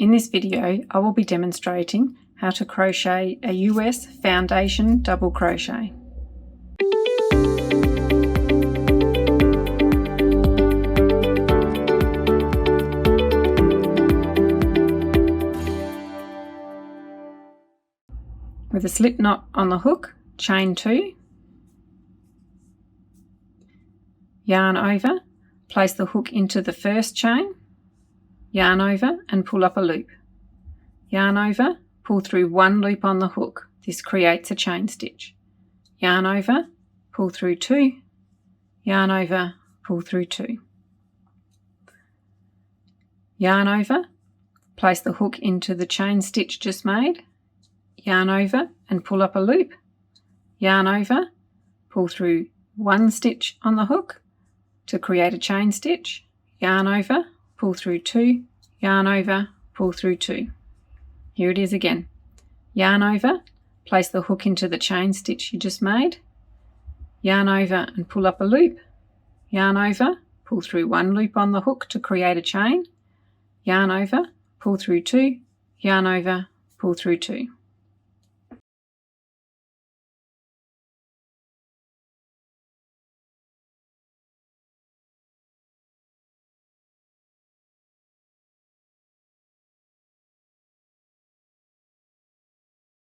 In this video, I will be demonstrating how to crochet a US Foundation Double Crochet. With a slip knot on the hook, chain 2, yarn over, place the hook into the first chain, yarn over and pull up a loop. Yarn over, pull through one loop on the hook. This creates a chain stitch. Yarn over, pull through 2, yarn over, pull through 2. Yarn over, place the hook into the chain stitch just made, yarn over and pull up a loop, yarn over, pull through one stitch on the hook to create a chain stitch, yarn over, pull through 2, yarn over, pull through 2. Here it is again. Yarn over, place the hook into the chain stitch you just made, yarn over and pull up a loop, yarn over, pull through one loop on the hook to create a chain, yarn over, pull through 2, yarn over, pull through 2.